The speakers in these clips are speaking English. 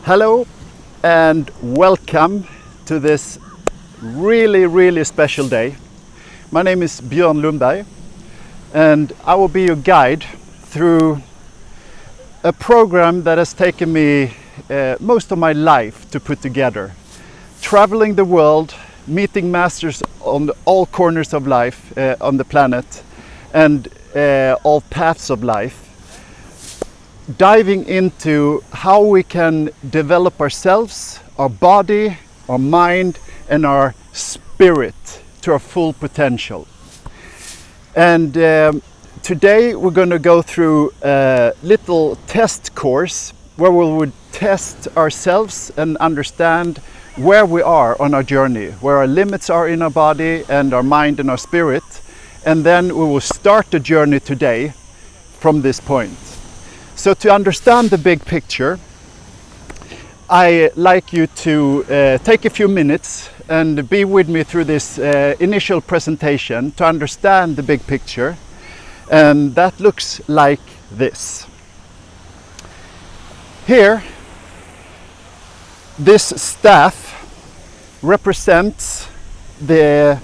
Hello and welcome to this really special day. My name is Björn Lundberg and I will be your guide through a program that has taken me most of my life to put together. Traveling the world, meeting masters on all corners of life on the planet and all paths of life. Diving into how we can develop ourselves, our body, our mind and our spirit to our full potential. And today we're going to go through a little test course where we would test ourselves and understand where we are on our journey, where our limits are in our body and our mind and our spirit. And then we will start the journey today from this point. So to understand the big picture, I like you to take a few minutes and be with me through this initial presentation to understand the big picture. And that looks like this. Here, this staff represents the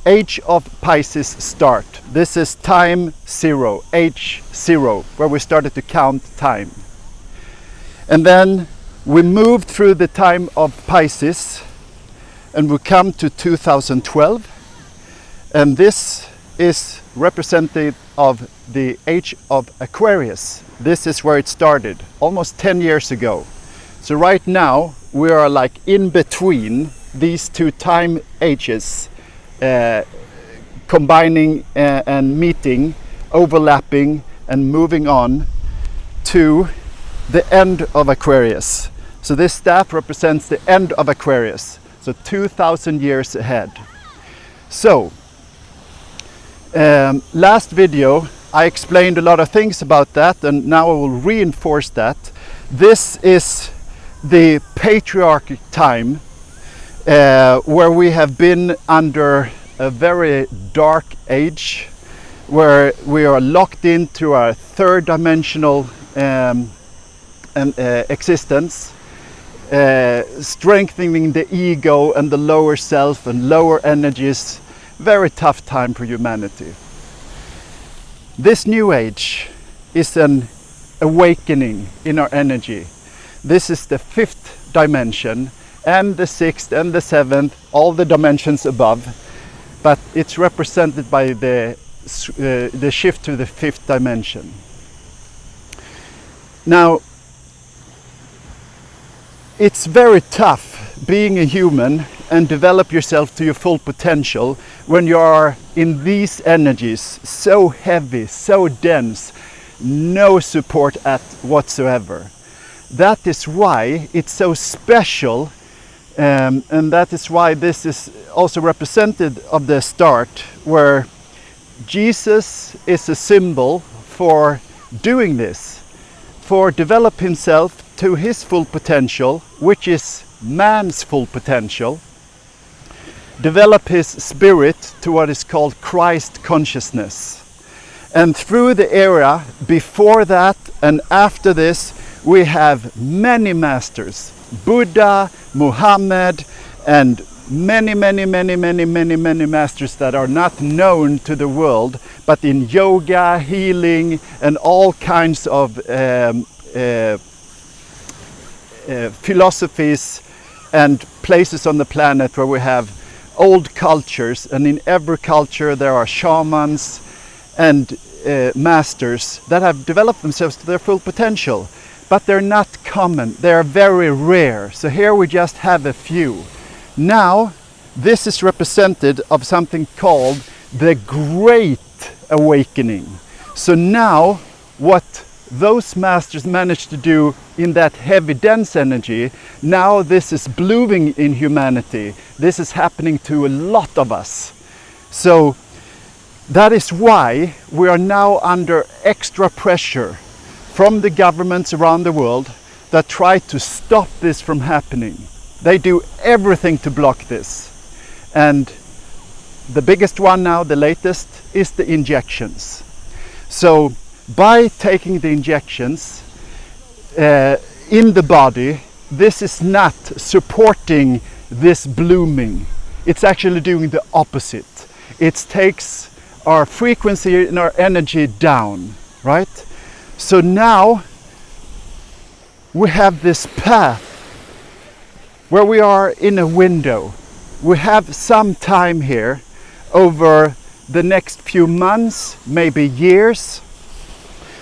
age of Pisces start. This is time 0, age 0, where we started to count time. And then we moved through the time of Pisces and we come to 2012. And this is representative of the age of Aquarius. This is where it started, almost 10 years ago. So right now we are like in between these two time ages, combining and meeting, overlapping and moving on to the end of Aquarius. So this staff represents the end of Aquarius, so 2000 years ahead. So last video I explained a lot of things about that, and now I will reinforce that. This is the patriarchic time where we have been under a very dark age, where we are locked into our third dimensional existence, strengthening the ego and the lower self and lower energies. Very tough time for humanity. This new age is an awakening in our energy. This is the 5th dimension and the 6th and the 7th, all the dimensions above, but it's represented by the shift to the 5th dimension. Now, it's very tough being a human and develop yourself to your full potential when you are in these energies, so heavy, so dense, no support at whatsoever. That is why it's so special, and that is why this is also represented of the start, where Jesus is a symbol for doing this, for develop himself to his full potential, which is man's full potential, develop his spirit to what is called Christ consciousness. And through the era before that and after this, we have many masters, Buddha, Muhammad, and many masters that are not known to the world, but in yoga, healing, and all kinds of philosophies and places on the planet where we have old cultures, and in every culture there are shamans and masters that have developed themselves to their full potential. But they're not common, they're very rare. So here we just have a few. Now, this is represented of something called the Great Awakening. So now, what those masters managed to do in that heavy, dense energy, now this is blooming in humanity. This is happening to a lot of us. So that is why we are now under extra pressure from the governments around the world that try to stop this from happening. They do everything to block this. And the biggest one now, the latest, is the injections. So by taking the injections, in the body, this is not supporting this blooming. It's actually doing the opposite. It takes our frequency and our energy down, right? So now we have this path where we are in a window. We have some time here over the next few months, maybe years,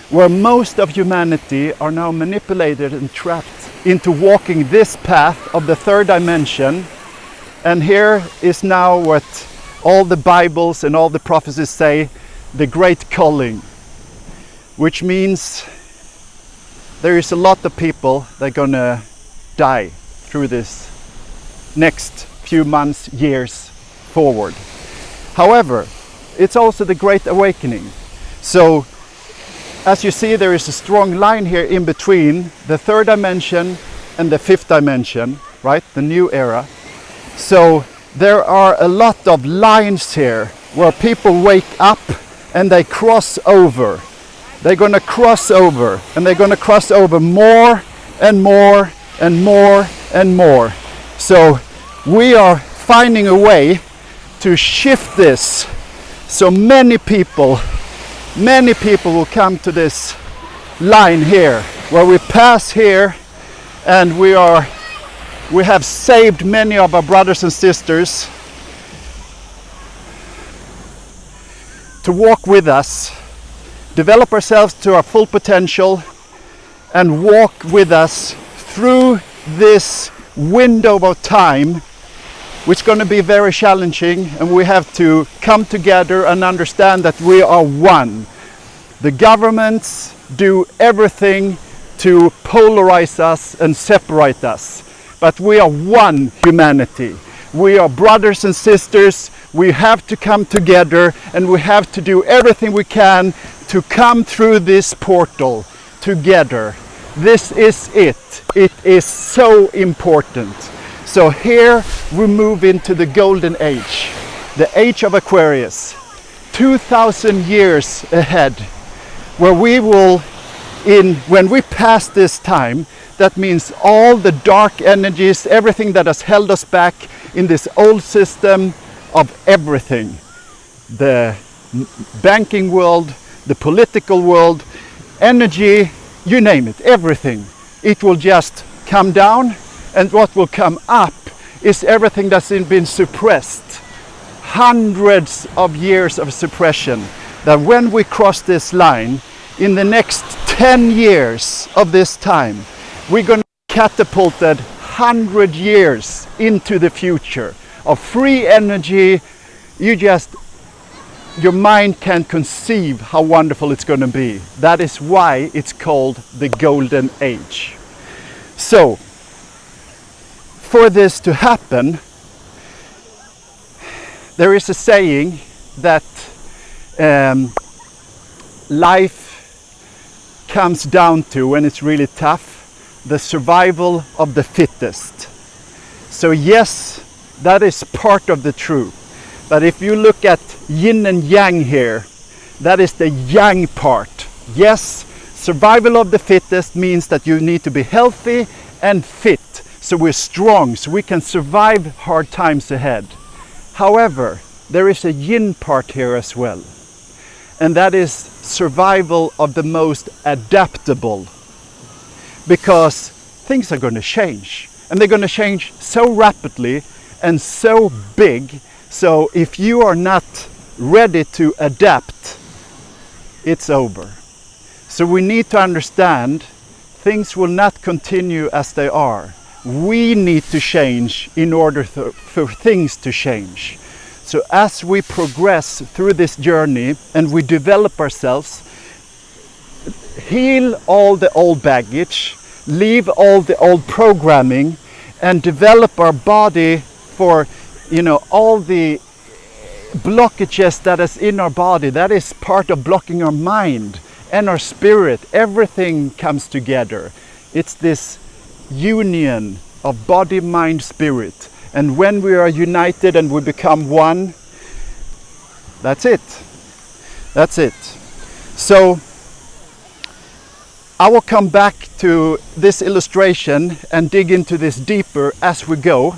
where most of humanity are now manipulated and trapped into walking this path of the third dimension. And here is now what all the Bibles and all the prophecies say, the great calling, which means there is a lot of people that are gonna die through this next few months, years forward. However, it's also the Great Awakening. So, as you see, there is a strong line here in between the third dimension and the fifth dimension, right? The new era. So, there are a lot of lines here where people wake up and they cross over. They're going to cross over, and they're going to cross over more and more and more and more. So, we are finding a way to shift this. So many people will come to this line here where we pass here, and we have saved many of our brothers and sisters to walk with us, develop ourselves to our full potential, and walk with us through this window of time, which is going to be very challenging, and we have to come together and understand that we are one. The governments do everything to polarize us and separate us, but we are one humanity. We are brothers and sisters. We have to come together, and we have to do everything we can to come through this portal together. This is it. It is so important. So here we move into the golden age, the age of Aquarius, 2,000 years ahead, where we will, when we pass this time, that means all the dark energies, everything that has held us back in this old system of everything, the banking world, the political world, energy, you name it, everything, it will just come down. And what will come up is everything that's been suppressed. Hundreds of years of suppression. That when we cross this line, in the next 10 years of this time, we're going to be catapulted 100 years into the future of free energy. Your mind can't conceive how wonderful it's going to be. That is why it's called the Golden Age. So, for this to happen, there is a saying that life comes down to, when it's really tough, the survival of the fittest. So yes, that is part of the truth. But if you look at yin and yang here, that is the yang part. Yes, survival of the fittest means that you need to be healthy and fit. So we're strong, so we can survive hard times ahead. However, there is a yin part here as well. And that is survival of the most adaptable. Because things are going to change. And they're going to change so rapidly and so big. So if you are not ready to adapt, it's over. So we need to understand things will not continue as they are. We need to change in order for things to change. So as we progress through this journey and we develop ourselves, heal all the old baggage, leave all the old programming, and develop our body for, all the blockages that is in our body. That is part of blocking our mind and our spirit. Everything comes together. It's this union of body, mind, spirit. And when we are united and we become one, that's it. That's it. So I will come back to this illustration and dig into this deeper as we go.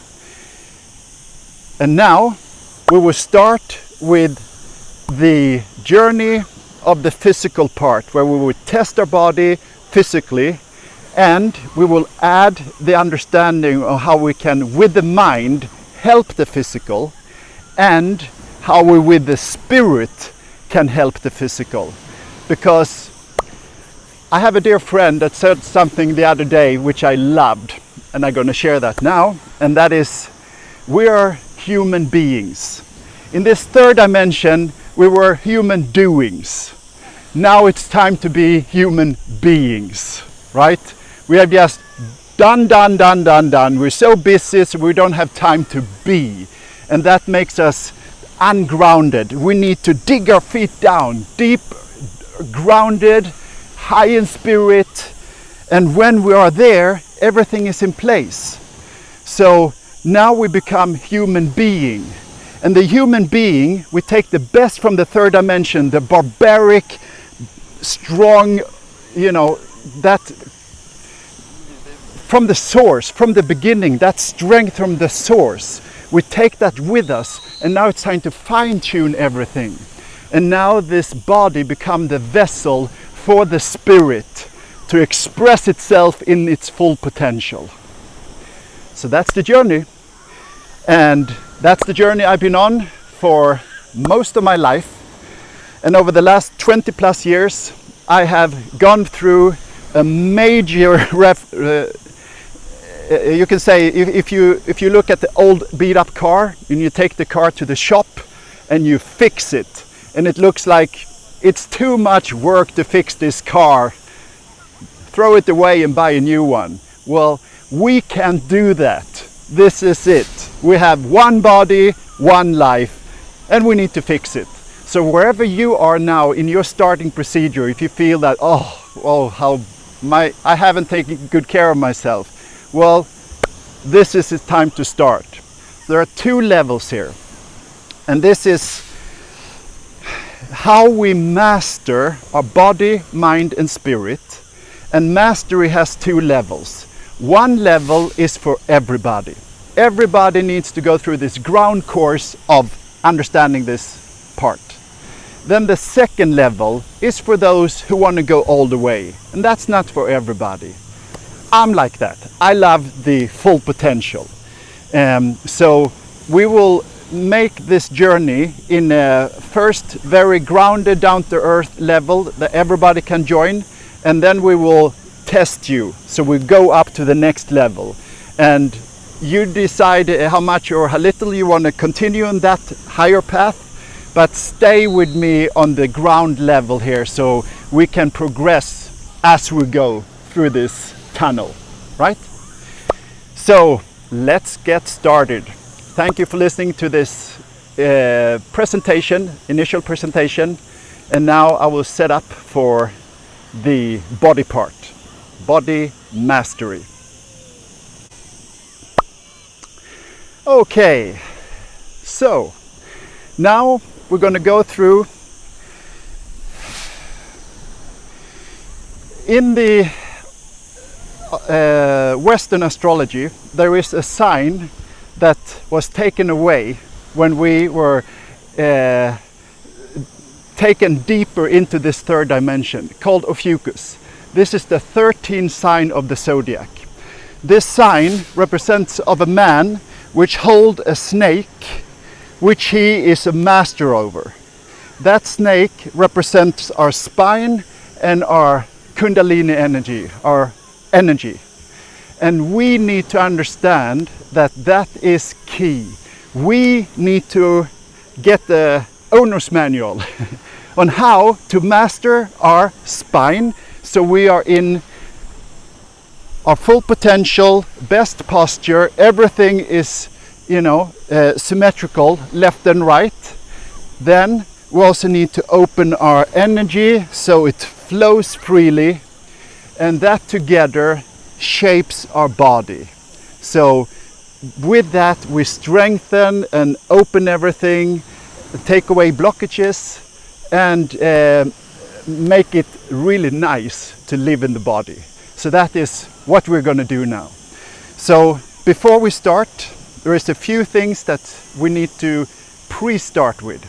And now we will start with the journey of the physical part, where we will test our body physically, and we will add the understanding of how we can, with the mind, help the physical, and how we, with the spirit, can help the physical. Because I have a dear friend that said something the other day which I loved, and I'm going to share that now, and that is, we are human beings. In this third dimension, we were human doings. Now it's time to be human beings, right? We have just done. We're so busy, so we don't have time to be. And that makes us ungrounded. We need to dig our feet down, deep, grounded, high in spirit. And when we are there, everything is in place. So now we become human being. And the human being, we take the best from the third dimension, the barbaric, strong, that from the source, from the beginning, that strength from the source. We take that with us, and now it's time to fine-tune everything. And now this body becomes the vessel for the spirit to express itself in its full potential. So that's the journey. And that's the journey I've been on for most of my life. And over the last 20 plus years, I have gone through a major you can say, if you look at the old beat up car and you take the car to the shop and you fix it, and it looks like it's too much work to fix this car, throw it away and buy a new one. Well, we can't do that. This is it. We have one body, one life, and we need to fix it. So wherever you are now in your starting procedure, if you feel that, I haven't taken good care of myself, well, this is the time to start. There are two levels here, and this is how we master our body, mind and spirit. And mastery has two levels. One level is for everybody. Everybody needs to go through this ground course of understanding this part. Then the second level is for those who want to go all the way, and that's not for everybody. I'm like that. I love the full potential. So we will make this journey in a first very grounded, down to earth level that everybody can join, and then we will test you. So we go up to the next level, and you decide how much or how little you want to continue on that higher path, but stay with me on the ground level here so we can progress as we go through this tunnel, right? So let's get started. Thank you for listening to this initial presentation, and now I will set up for the body part, body mastery. Okay, so now we're going to go through, in the Western astrology, there is a sign that was taken away when we were taken deeper into this third dimension, called Ophiuchus. This is the 13th sign of the zodiac. This sign represents of a man which hold a snake, which he is a master over. That snake represents our spine and our Kundalini energy, our energy. And we need to understand that that is key. We need to get the owner's manual on how to master our spine, so we are in our full potential, best posture, everything is, symmetrical, left and right. Then we also need to open our energy so it flows freely, and that together shapes our body. So with that we strengthen and open everything, take away blockages, and make it really nice to live in the body. So that is what we're going to do now. So before we start, there is a few things that we need to pre-start with.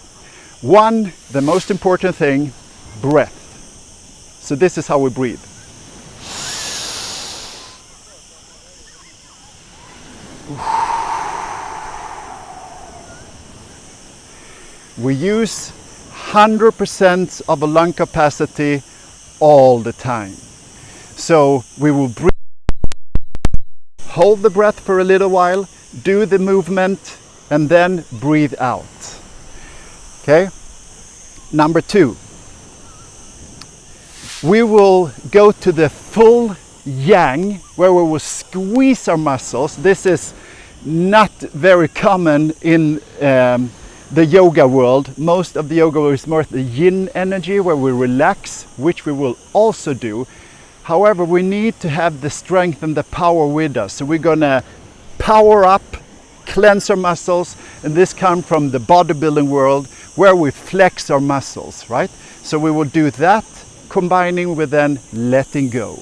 One, the most important thing, breath. So this is how we breathe. We use 100% of a lung capacity all the time. So we will breathe, hold the breath for a little while, do the movement, and then breathe out. Okay? Number 2. We will go to the full yang, where we will squeeze our muscles. This is not very common in the yoga world. Most of the yoga is more the yin energy, where we relax, which we will also do. However, we need to have the strength and the power with us. So we're gonna power up, cleanse our muscles, and this comes from the bodybuilding world, where we flex our muscles, right? So we will do that, combining with then letting go.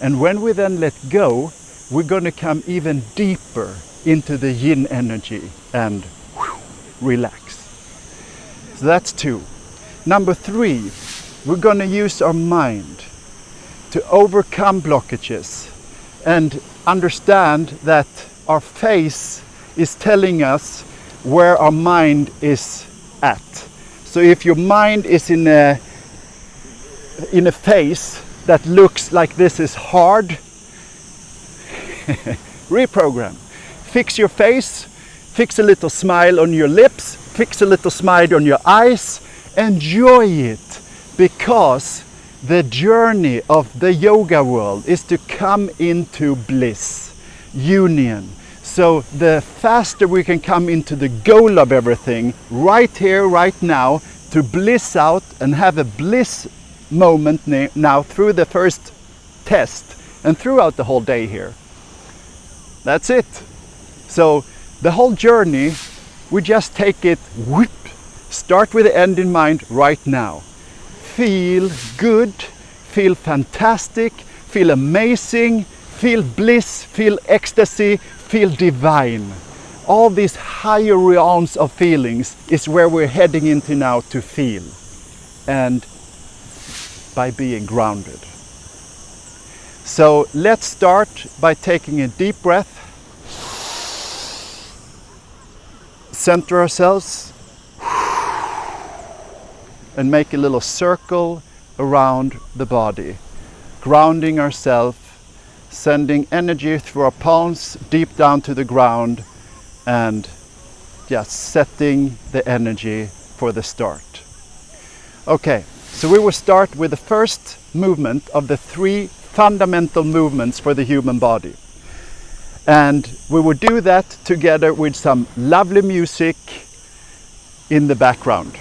And when we then let go, we're gonna come even deeper into the yin energy and relax. So that's 2. Number 3, we're gonna use our mind to overcome blockages and understand that our face is telling us where our mind is at. So if your mind is in a face that looks like this is hard, reprogram. Fix your face, fix a little smile on your lips, fix a little smile on your eyes, enjoy it, because the journey of the yoga world is to come into bliss, union. So the faster we can come into the goal of everything, right here, right now, to bliss out and have a bliss moment now through the first test and throughout the whole day here. That's it. So the whole journey, we just take it, whoop, start with the end in mind right now. Feel good, feel fantastic, feel amazing, feel bliss, feel ecstasy, feel divine. All these higher realms of feelings is where we're heading into now to feel, and by being grounded. So let's start by taking a deep breath, center ourselves, and make a little circle around the body, grounding ourselves, sending energy through our palms deep down to the ground, and just setting the energy for the start. Okay, so we will start with the first movement of the 3 fundamental movements for the human body. And we will do that together with some lovely music in the background.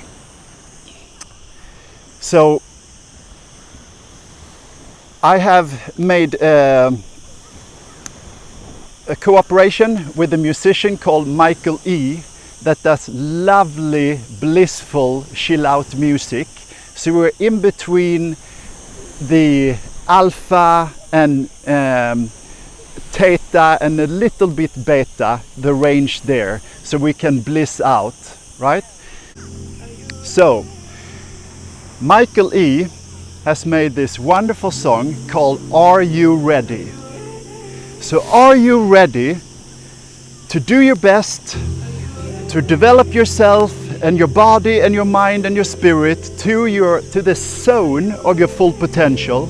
So I have made a cooperation with a musician called Michael E. that does lovely, blissful, chill out music. So we're in between the alpha and theta and a little bit beta, the range there, so we can bliss out, right? So Michael E. has made this wonderful song called Are You Ready? So are you ready to do your best to develop yourself and your body and your mind and your spirit to the zone of your full potential,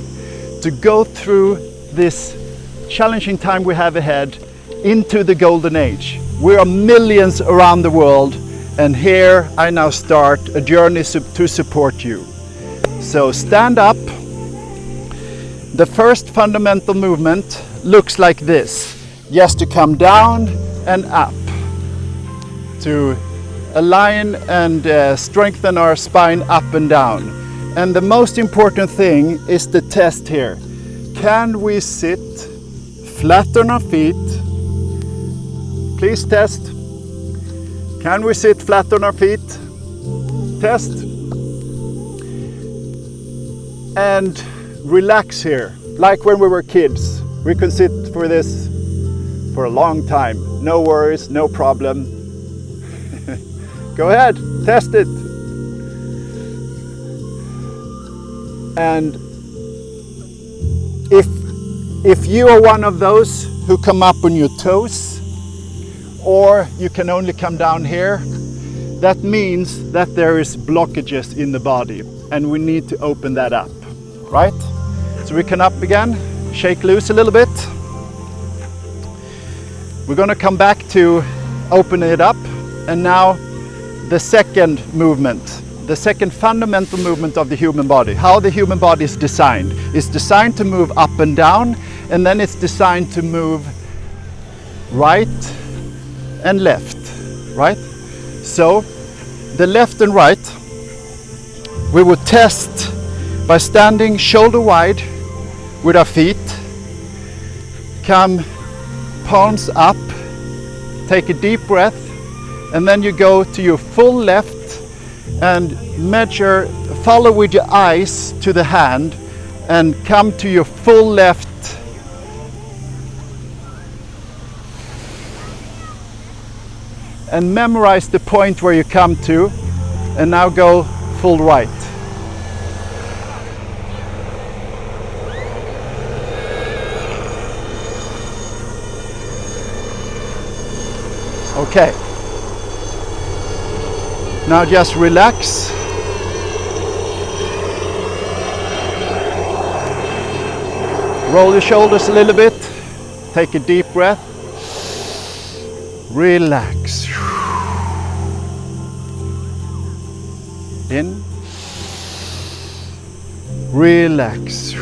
to go through this challenging time we have ahead into the golden age? We are millions around the world, and here I now start a journey to support you. So stand up. The first fundamental movement looks like this. Just to come down and up, to align and strengthen our spine up and down. And the most important thing is the test here. Can we sit flat on our feet? Please test. Can we sit flat on our feet? Test. and relax here, like when we were kids. We could sit for this for a long time. No worries, no problem. Go ahead, test it. And if you are one of those who come up on your toes, or you can only come down here, that means that there is blockages in the body and we need to open that up, right? So we can up again, shake loose a little bit. We're gonna come back to opening it up, and now the second movement, the second fundamental movement of the human body. How the human body is designed. It's designed to move up and down, and then it's designed to move right and left, right? So the left and right, we will test by standing shoulder wide with our feet. Come palms up, take a deep breath, and then you go to your full left and measure, follow with your eyes to the hand and come to your full left. And memorize the point where you come to, and now go full right. Okay. Now just relax. Roll your shoulders a little bit. Take a deep breath. Relax. In. Relax.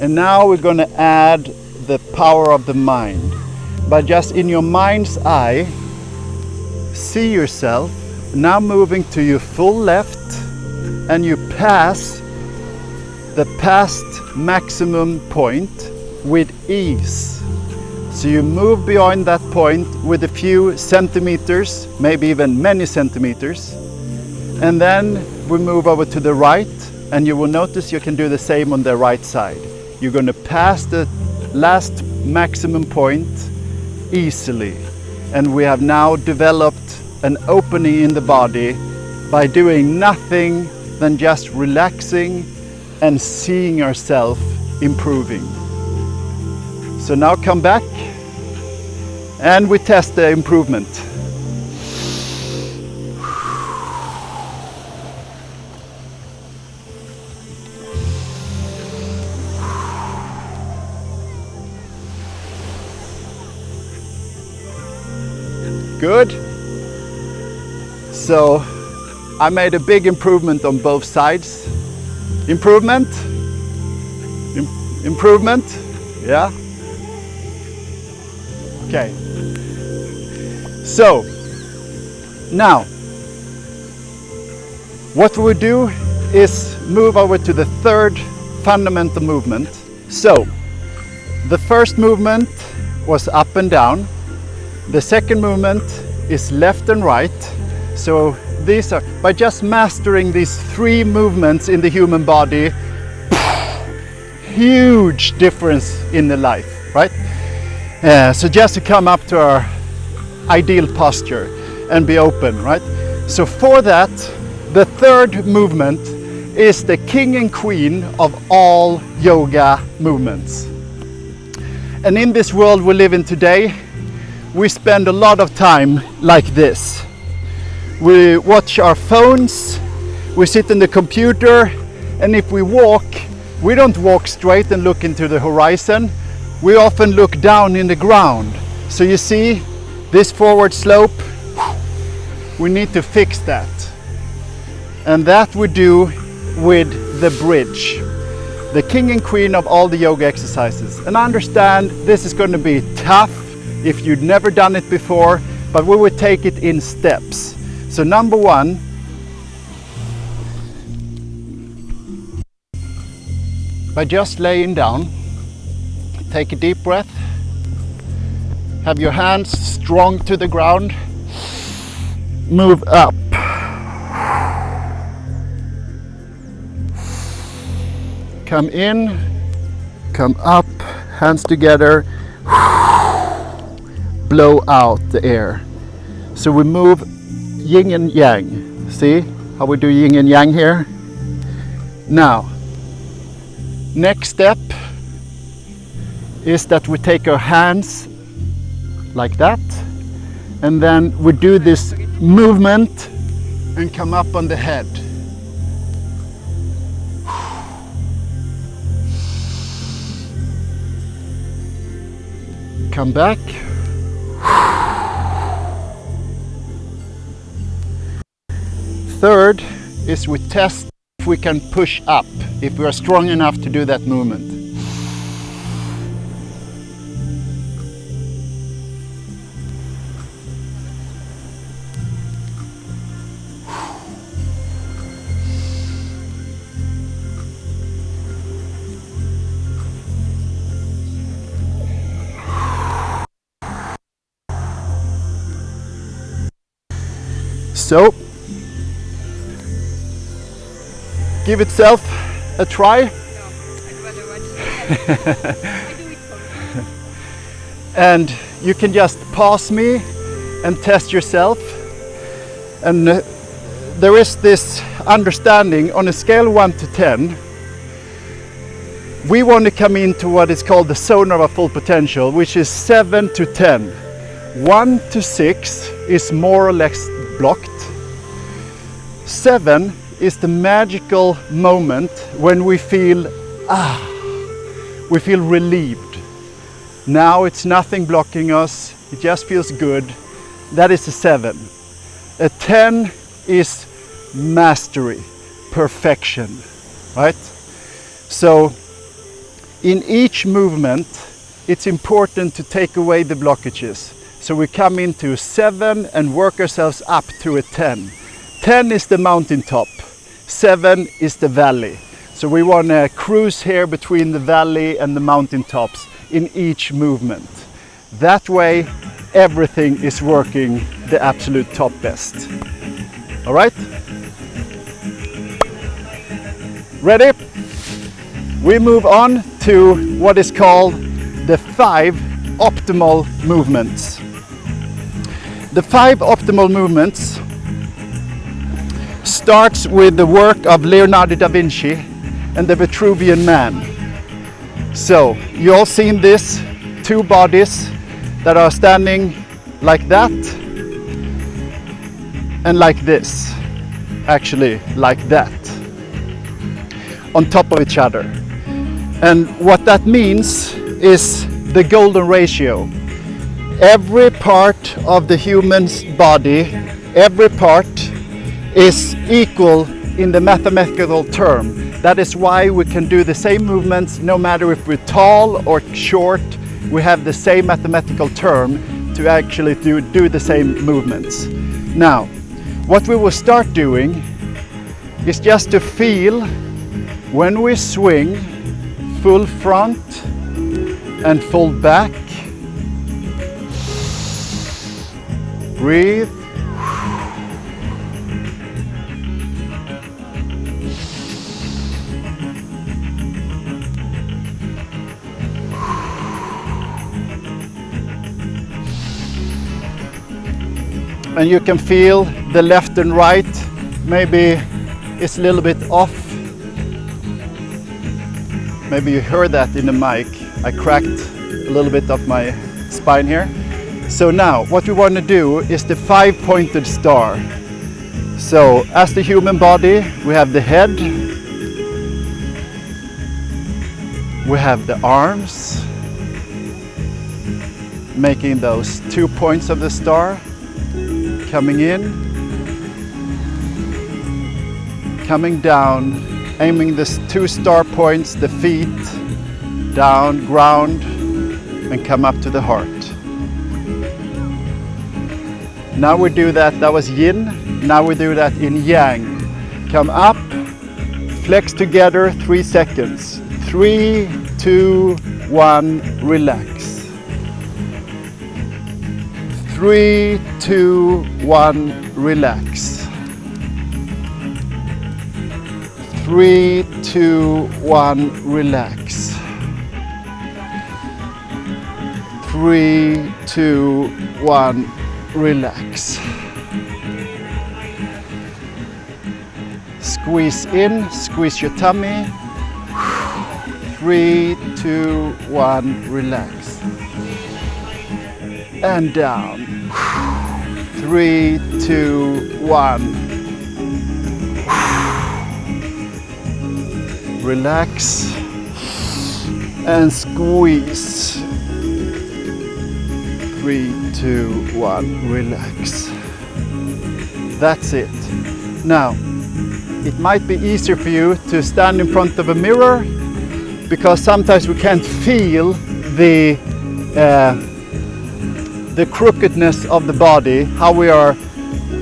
And now we're going to add the power of the mind. But just in your mind's eye, see yourself now moving to your full left, and you pass the past maximum point with ease. So you move beyond that point with a few centimeters, maybe even many centimeters. And then we move over to the right, and you will notice you can do the same on the right side. You're going to pass the last maximum point easily. And we have now developed an opening in the body by doing nothing than just relaxing and seeing ourselves improving. So now come back and we test the improvement. Good. So I made a big improvement on both sides. Improvement? Improvement? Yeah? Okay. So now what we do is move over to the third fundamental movement. So the first movement was up and down. The second movement is left and right. So these are, by just mastering these three movements in the human body, huge difference in the life, right? So just to come up to our ideal posture and be open, right? So for that, the third movement is the king and queen of all yoga movements. And in this world we live in today, we spend a lot of time like this. We watch our phones, we sit in the computer, and if we walk, we don't walk straight and look into the horizon. We often look down in the ground. So you see this forward slope, we need to fix that. And that we do with the bridge, the king and queen of all the yoga exercises. And I understand this is going to be tough if you've never done it before, but we will take it in steps. So number one, by just laying down, take a deep breath, have your hands strong to the ground, move up. Come in, come up, hands together, blow out the air. So we move yin and yang. See how we do yin and yang here? Now, next step is that we take our hands like that, and then we do this movement and come up on the head. Come back. Third is we test if we can push up, if we are strong enough to do that movement. So, give itself a try. No, I'd rather watch. I do it for me. And you can just pause me and test yourself. And there is this understanding on a scale 1 to 10. We want to come into what is called the Sonar of our full potential, which is 7 to 10. 1 to 6 is more or less blocked. 7 is the magical moment when we feel relieved. Now it's nothing blocking us, it just feels good. That is a 7. A 10 is mastery, perfection, right? So in each movement it's important to take away the blockages. So we come into 7 and work ourselves up to a 10. 10 is the mountaintop, 7 is the valley. So we want to cruise here between the valley and the mountaintops in each movement. That way everything is working the absolute top best. All right? Ready? We move on to what is called the 5 optimal movements. The 5 optimal movements starts with the work of Leonardo da Vinci and the Vitruvian man. So you all seen this, 2 bodies that are standing like that and like this, actually like that, on top of each other. And what that means is the golden ratio. Every part of the human's body, every part is equal in the mathematical term. That is why we can do the same movements no matter if we're tall or short. We have the same mathematical term to actually do the same movements. Now, what we will start doing is just to feel when we swing full front and full back. Breathe. And you can feel the left and right, maybe it's a little bit off. Maybe you heard that in the mic. I cracked a little bit of my spine here. So now what we want to do is the 5-pointed star. So as the human body, we have the head, we have the arms, making those 2 points of the star, coming in, coming down, aiming the 2 star points, the feet, down, ground, and come up to the heart. Now we do that, that was yin, now we do that in yang. Come up, flex together, 3 seconds. 3, 2, 1, relax. 3, 2, 1, relax. 3, 2, 1, relax. 3, 2, 1, relax. Squeeze in, squeeze your tummy. 3, 2, 1, relax. And down. 3, 2, 1. Relax and squeeze. 3, 2, 1, relax. That's it. Now, it might be easier for you to stand in front of a mirror because sometimes we can't feel the crookedness of the body, how we are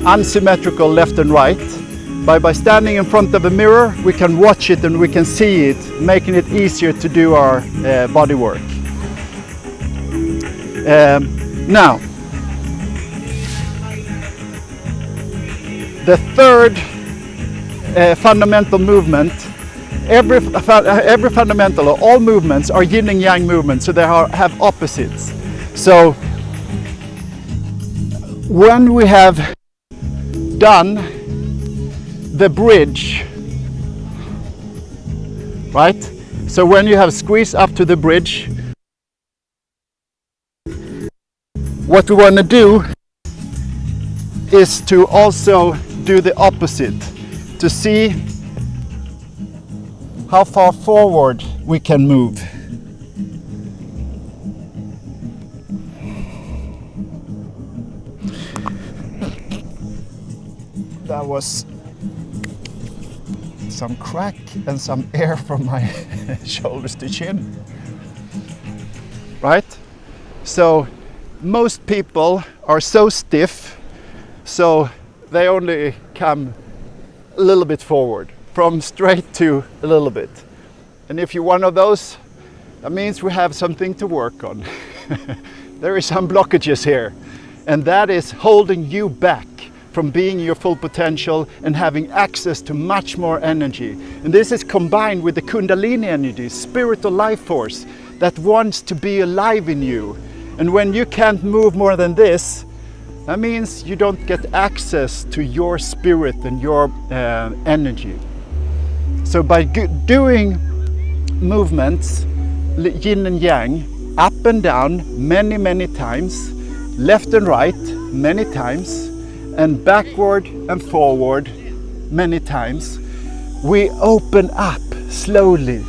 unsymmetrical left and right. By standing in front of a mirror, we can watch it and we can see it, making it easier to do our body work. Now, the third fundamental movement, every fundamental or all movements are yin and yang movements, so they have opposites. So when we have done the bridge, right? So when you have squeezed up to the bridge, what we want to do is to also do the opposite, to see how far forward we can move. That was some crack and some air from my shoulders to chin. Right? So most people are so stiff, so they only come a little bit forward, from straight to a little bit. And if you're one of those, that means we have something to work on. There is some blockages here, and that is holding you back from being your full potential and having access to much more energy. And this is combined with the Kundalini energy, spiritual life force that wants to be alive in you. And when you can't move more than this, that means you don't get access to your spirit and your energy. So by doing movements, yin and yang, up and down many times, left and right many times, and backward and forward many times, we open up slowly,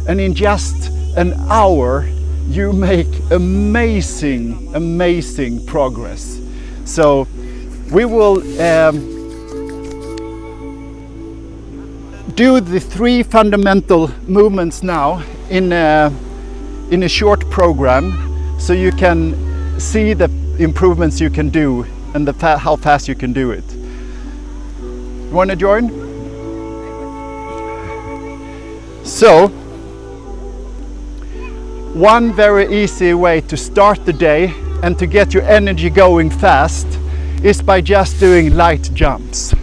and in just an hour you make amazing progress. So we will do the 3 fundamental movements now in a short program, so you can see the improvements you can do and how fast you can do it. You want to join? So, one very easy way to start the day and to get your energy going fast is by just doing light jumps.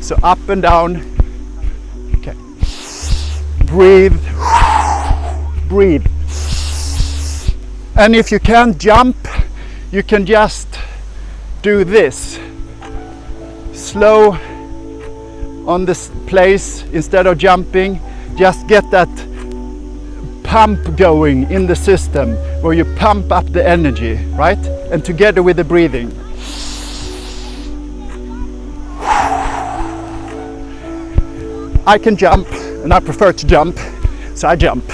So up and down. Okay. Breathe. Breathe. And if you can't jump, you can just do this. Slow on this place instead of jumping. Just get that pump going in the system where you pump up the energy, right? And together with the breathing. I can jump, and I prefer to jump, so I jump.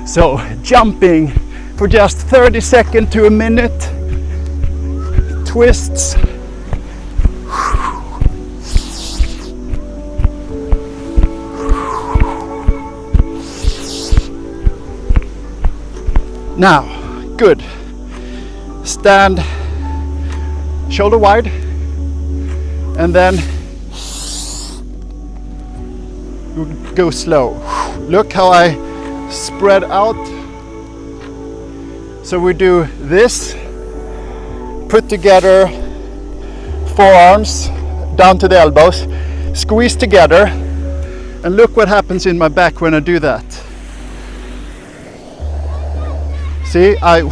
So jumping for just 30 seconds to a minute. Twists. Now, good. Stand shoulder wide, and then go slow. Look how I spread out. So we do this. Put together forearms down to the elbows, squeeze together, And look what happens in my back when I do that. See, I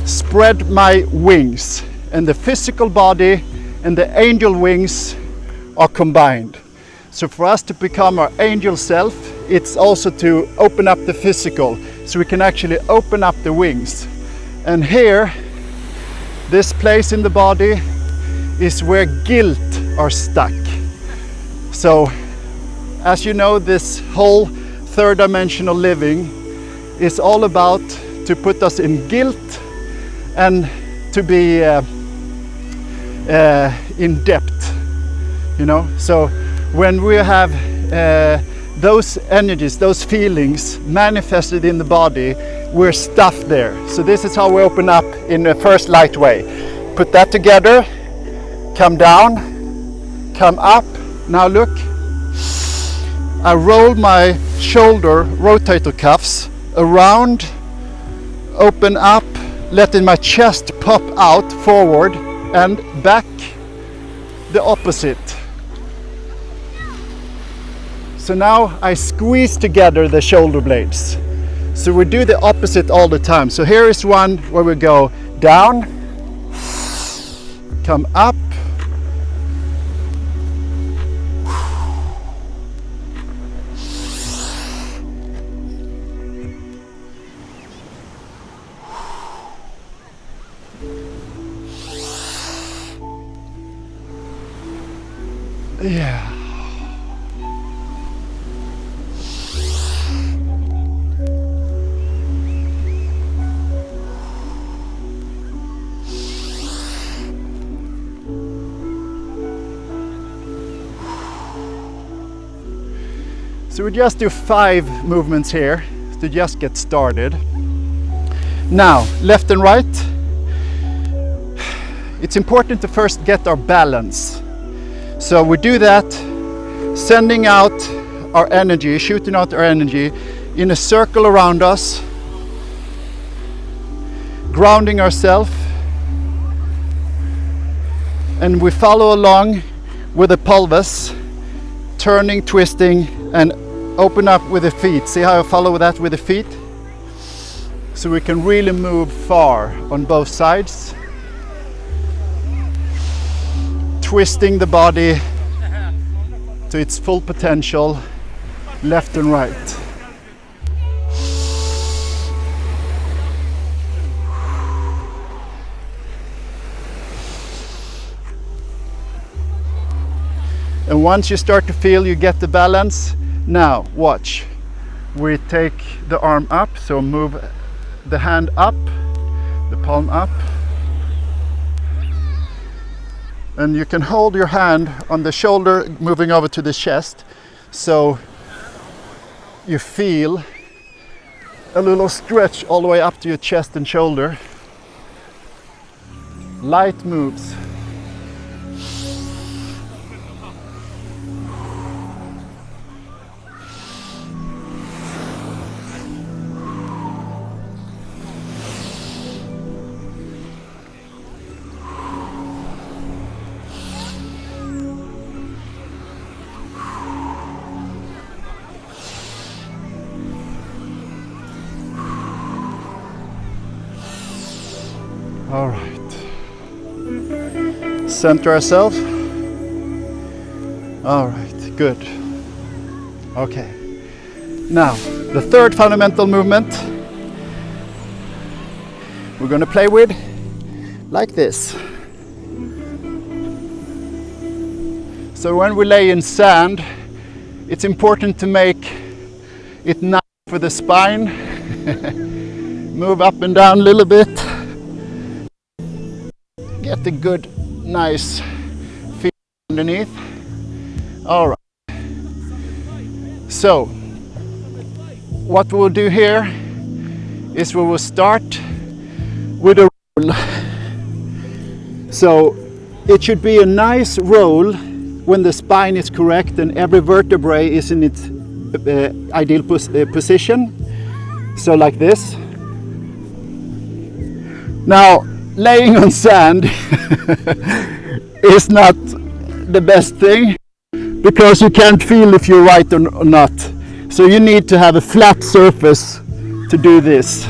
spread my wings, and the physical body and the angel wings are combined. So for us to become our angel self, it's also to open up the physical, so we can actually open up the wings. And here, this place in the body is where guilt are stuck. So, as you know, this whole third dimensional living is all about to put us in guilt and to be in depth, you know. So when we have those energies, those feelings manifested in the body, we're stuffed there. So this is how we open up in the first light way. Put that together, come down, come up. Now look, I roll my shoulder rotator cuffs around, open up, letting my chest pop out forward and back, the opposite. So now I squeeze together the shoulder blades. So we do the opposite all the time. So here is one where we go down, come up, yeah. So we just do 5 movements here to just get started. Now, left and right. It's important to first get our balance. So we do that, sending out our energy, shooting out our energy in a circle around us, grounding ourselves, and we follow along with the pelvis, turning, twisting, and open up with the feet. See how I follow that with the feet? So we can really move far on both sides. Twisting the body to its full potential, left and right. And once you start to feel you get the balance, now watch. We take the arm up, so move the hand up, the palm up. And you can hold your hand on the shoulder moving over to the chest, so you feel a little stretch all the way up to your chest and shoulder. Light moves. All right. Center ourselves. All right, good. Okay. Now, the third fundamental movement we're going to play with like this. So when we lay in sand, it's important to make it nice for the spine. Move up and down a little bit. Get the good, nice feet underneath. All right. So, what we'll do here is we will start with a roll. So, it should be a nice roll when the spine is correct and every vertebrae is in its ideal position. So, like this. Now, laying on sand is not the best thing, because you can't feel if you're right or not. So you need to have a flat surface to do this.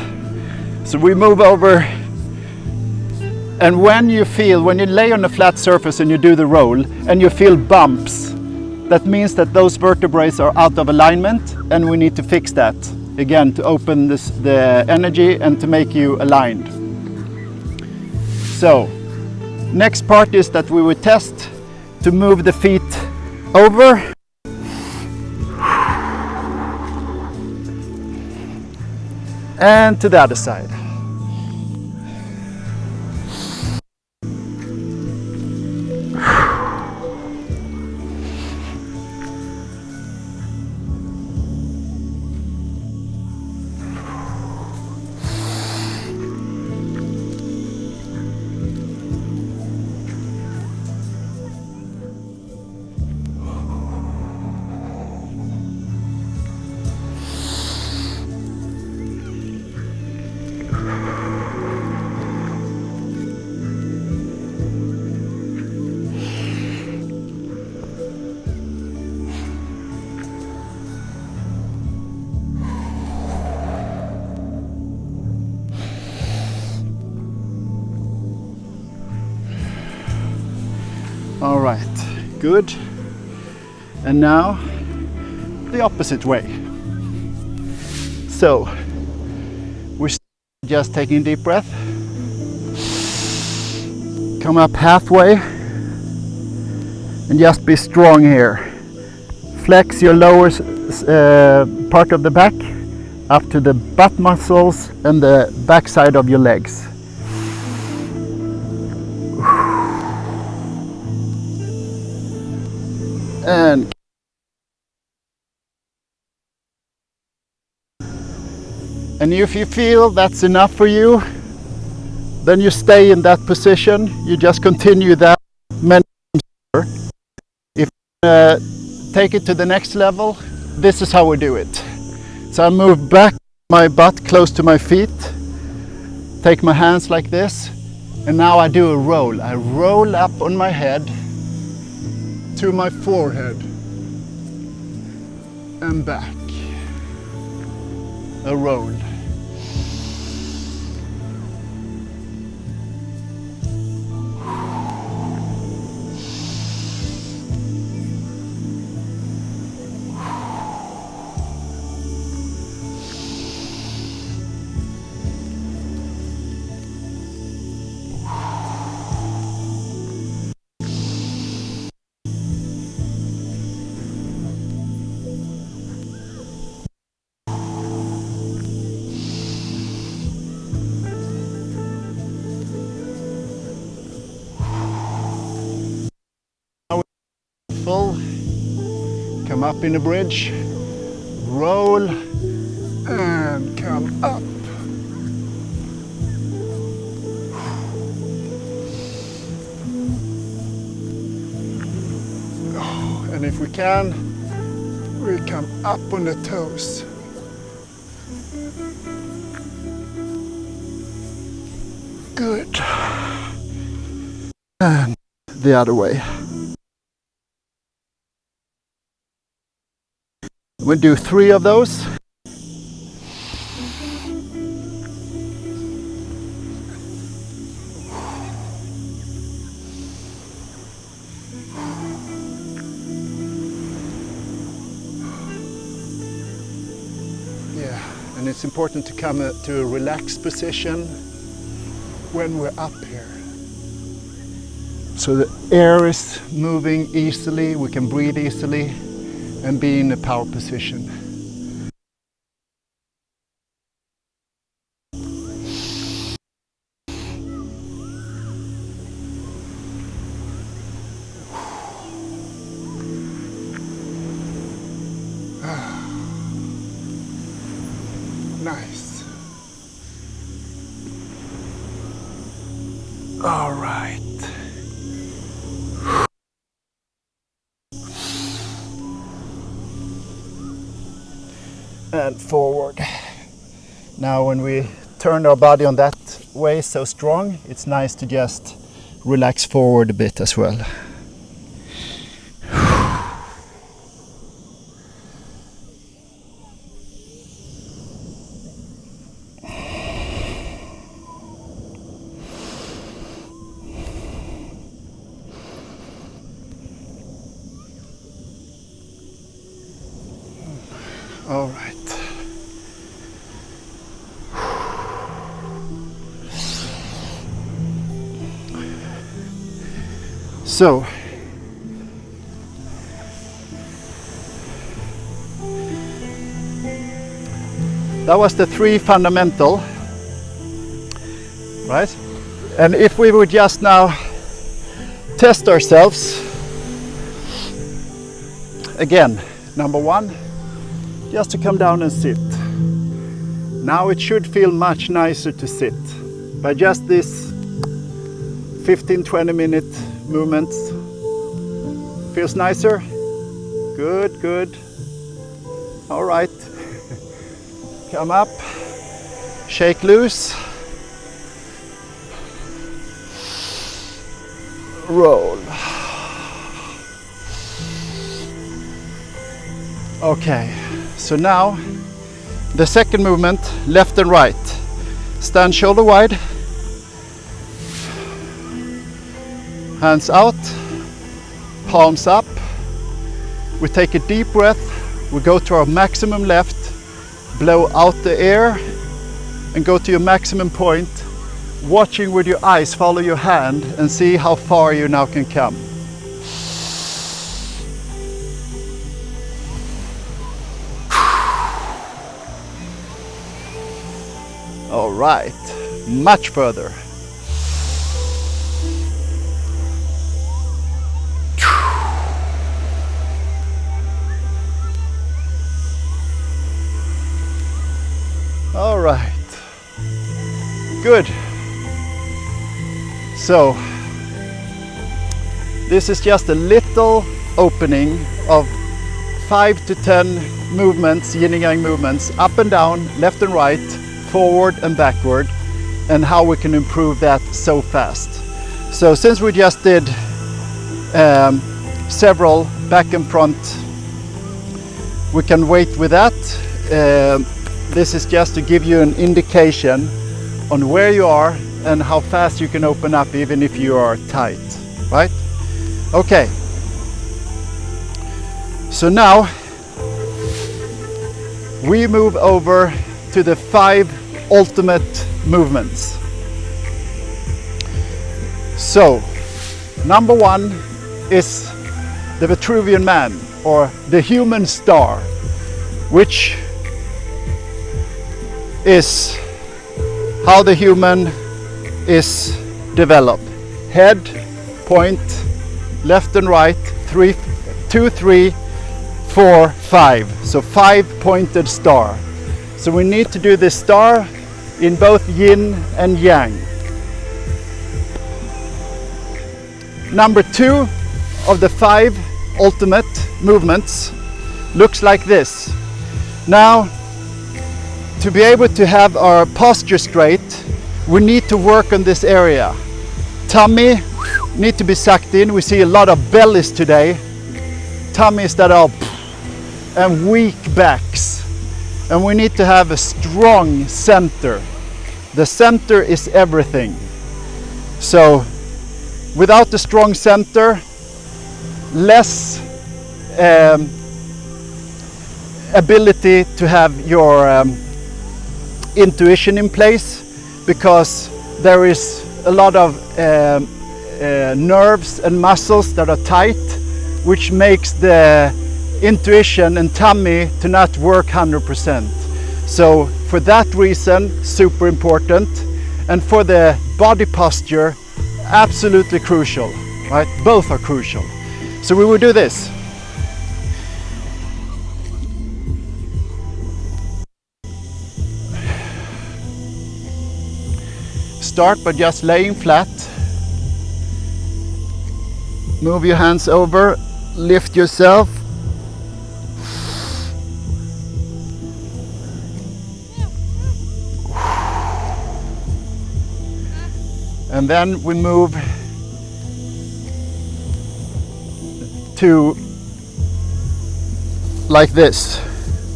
So we move over, and when you lay on a flat surface and you do the roll and you feel bumps, that means that those vertebrae are out of alignment, and we need to fix that again to open the energy and to make you aligned. So next part is that we will test to move the feet over and to the other side. All right, good. And now the opposite way. So we're just taking a deep breath. Come up halfway and just be strong here. Flex your lower part of the back up to the butt muscles and the back side of your legs. And if you feel that's enough for you, then you stay in that position. You just continue that many times. If you take it to the next level, this is how we do it. So I move back my butt close to my feet, take my hands like this, and now I do a roll. I roll up on my head to my forehead and back. A roll. Come up in a bridge, roll, and come up. And if we can, we come up on the toes. Good. And the other way. We'll do 3 of those. Yeah, and it's important to come to a relaxed position when we're up here. So the air is moving easily, we can breathe easily and be in a power position. Nice. All right. And forward. Now when we turn our body on that way so strong, it's nice to just relax forward a bit as well. All right. So, that was the 3 fundamental, right? And if we would just now test ourselves, again, number 1, just to come down and sit. Now it should feel much nicer to sit by just this 15-20 minute movements. Feels nicer? Good, good. All right. Come up, shake loose, roll. Okay, so now the second movement, left and right. Stand shoulder wide, hands out, palms up. We take a deep breath, we go to our maximum left, blow out the air and go to your maximum point, watching with your eyes, follow your hand and see how far you now can come. All right, much further. All right, good. So, this is just a little opening of 5 to 10 movements, yin and yang movements, up and down, left and right, forward and backward, and how we can improve that so fast. So since we just did several back and front, we can wait with that. This is just to give you an indication on where you are and how fast you can open up even if you are tight, right? Okay. So now we move over to the 5 ultimate movements. So, number 1 is the Vitruvian man, or the human star, which is how the human is developed. Head, point, left and right, 3, 2, 3, 4, 5. So 5 pointed star. So we need to do this star in both yin and yang. Number 2 of the 5 ultimate movements looks like this. Now, to be able to have our posture straight, we need to work on this area. Tummy need to be sucked in. We see a lot of bellies today. Tummies that are and weak backs. And we need to have a strong center. The center is everything. So without a strong center, less ability to have your intuition in place, because there is a lot of nerves and muscles that are tight, which makes the intuition and tummy to not work 100%. So for that reason, super important, and for the body posture, absolutely crucial, right? Both are crucial. So we will do this. Start by just laying flat. Move your hands over, lift yourself. And then we move to like this.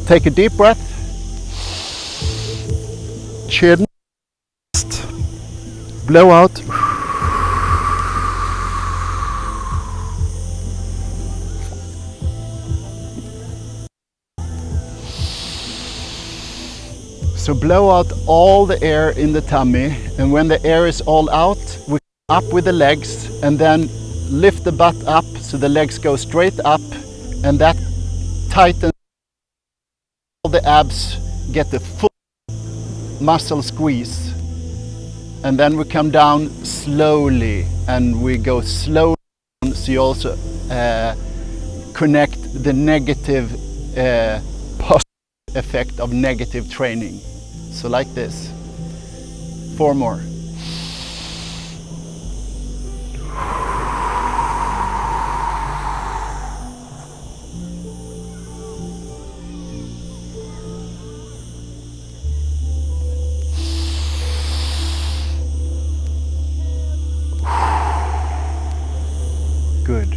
Take a deep breath. Chin. Blow out. So blow out all the air in the tummy, and when the air is all out, we come up with the legs and then lift the butt up so the legs go straight up, and that tightens all the abs, get the full muscle squeeze. And then we come down slowly, and we go slowly down, so you also connect the negative positive effect of negative training. So like this. 4 more. Good.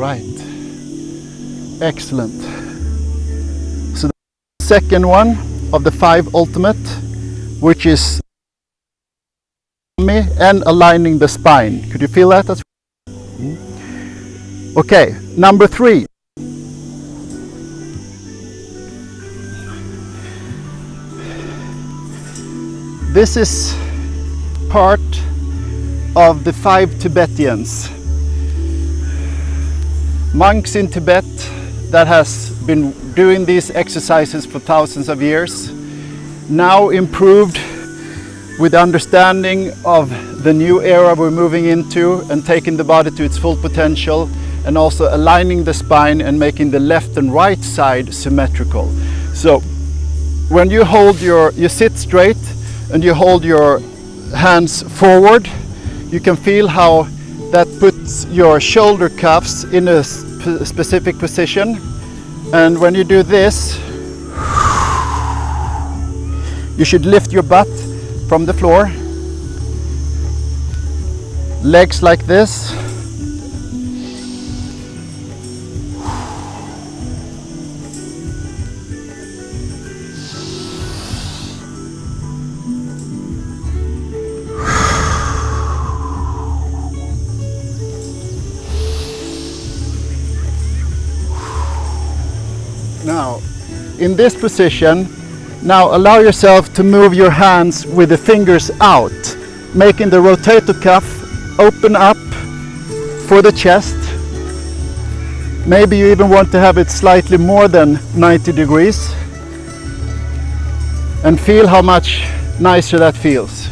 Right. Excellent. So the second one of the 5 ultimate, which is and aligning the spine. Could you feel that? Okay, number 3. This is part of the 5 Tibetans. Monks in Tibet that has been doing these exercises for thousands of years, now improved with understanding of the new era we're moving into and taking the body to its full potential, and also aligning the spine and making the left and right side symmetrical. So when you hold you sit straight and you hold your hands forward, you can feel how that puts your shoulder cuffs in a specific position. And when you do this, you should lift your butt from the floor, legs like this. Now, in this position, now allow yourself to move your hands with the fingers out, making the rotator cuff open up for the chest. Maybe you even want to have it slightly more than 90 degrees. And feel how much nicer that feels.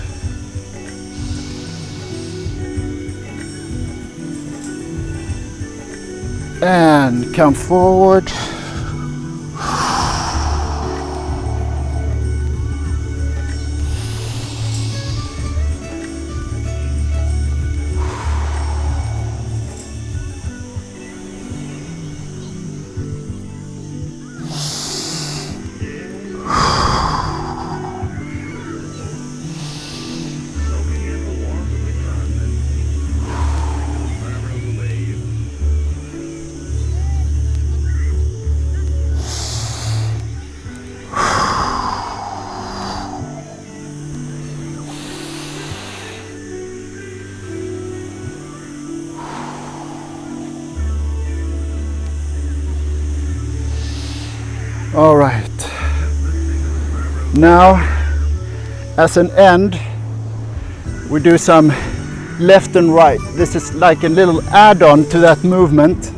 And come forward. All right. Now, as an end, we do some left and right. This is like a little add-on to that movement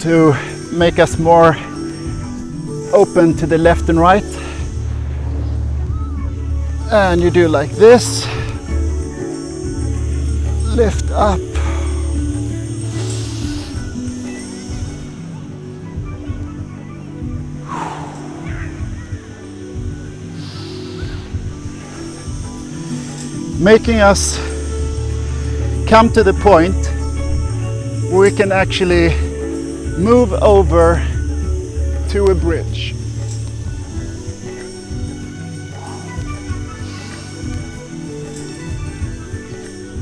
to make us more open to the left and right. And you do like this. Lift up. Making us come to the point where we can actually move over to a bridge.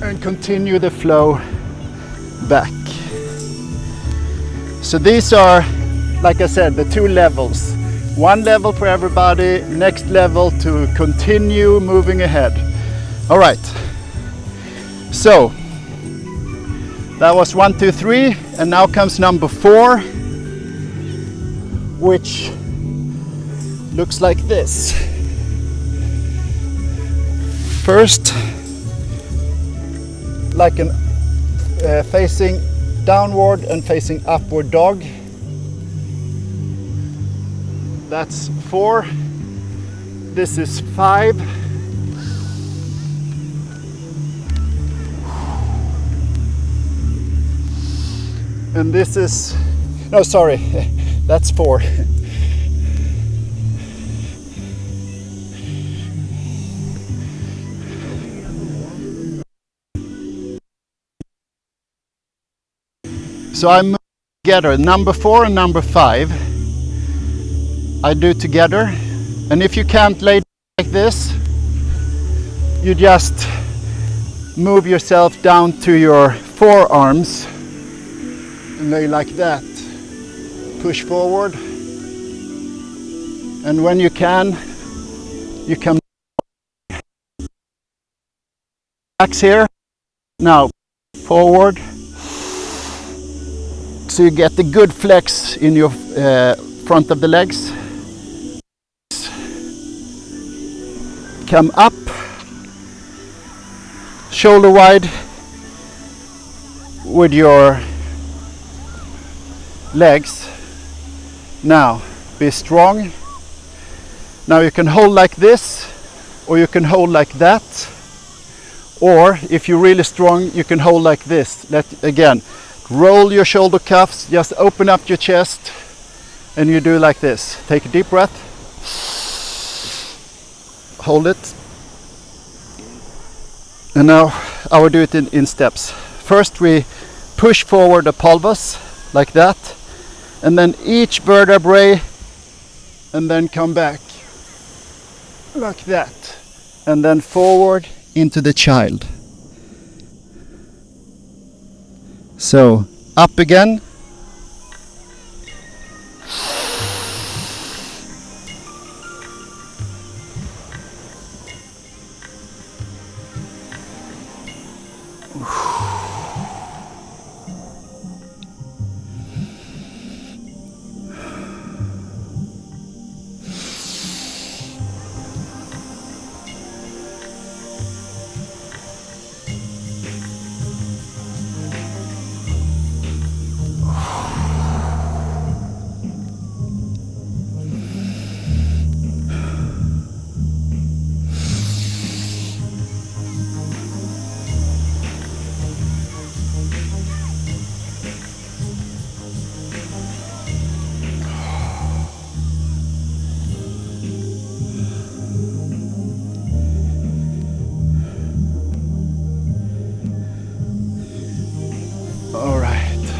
And continue the flow back. So these are, like I said, the two levels. One level for everybody, next level to continue moving ahead. All right. So that was 1, 2, 3, and now comes number 4, which looks like this. First, like an facing downward and facing upward dog. That's 4. This is 5. And this is, no, sorry, that's 4. So I move together, number 4 and number 5. I do together. And if you can't lay like this, you just move yourself down to your forearms and lay like that. Push forward. And when you can relax here. Now forward. So you get the good flex in your front of the legs. Come up, shoulder wide with your legs. Now be strong. Now you can hold like this, or you can hold like that, or if you're really strong you can hold like this. Again, roll your shoulder cuffs, just open up your chest, and you do like this. Take a deep breath. Hold it. And now I will do it in steps. First we push forward the pelvis like that, and then each vertebrae, and then come back like that, and then forward into the child. So up again. All right.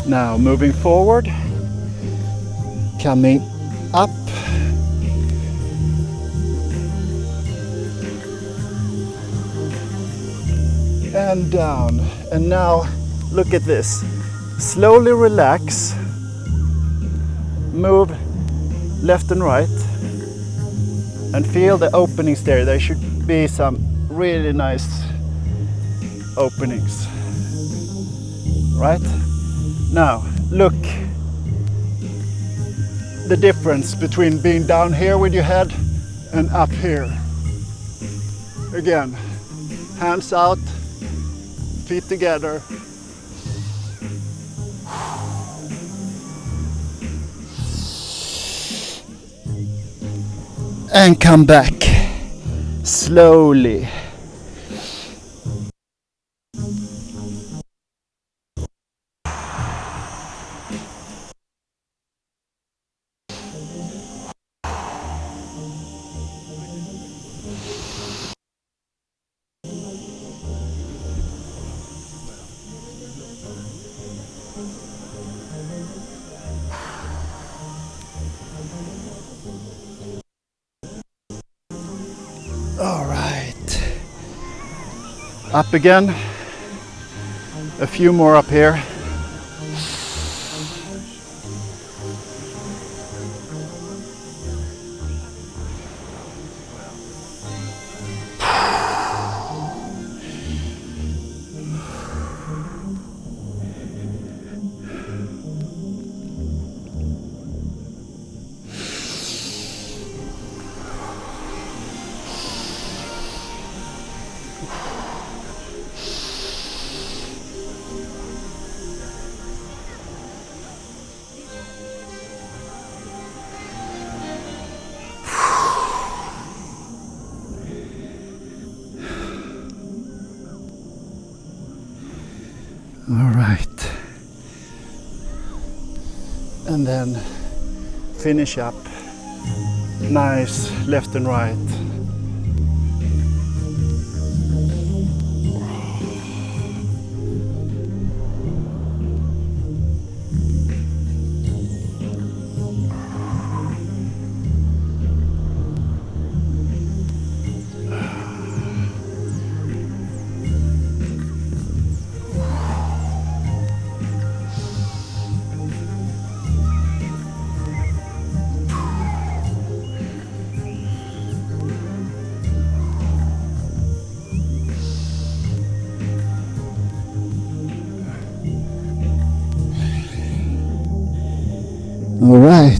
Now moving forward, coming up, and down. And now look at this. Slowly relax, move left and right, and feel the openings there. There should be some really nice openings. Right? Now look the difference between being down here with your head and up here. Again, hands out, feet together. and come back slowly. All right, up again, a few more up here. All right, and then finish up nice left and right. All right.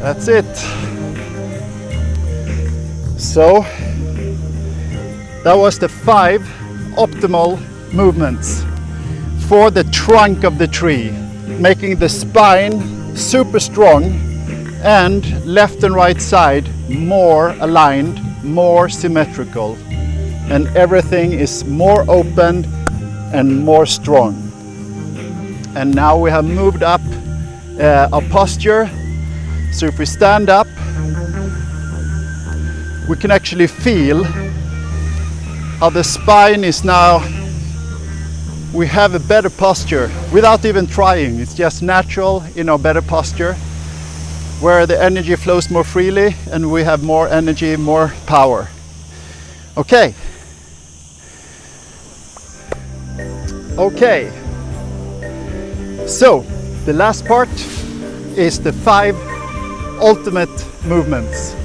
That's it. So that was the 5 optimal movements for the trunk of the tree, making the spine super strong and left and right side more aligned, more symmetrical, and everything is more open and more strong. And now we have moved up our posture, so if we stand up we can actually feel how the spine is now, we have a better posture without even trying. It's just natural in our better posture, where the energy flows more freely and we have more energy, more power. Okay. Okay. So the last part is the 5 ultimate movements.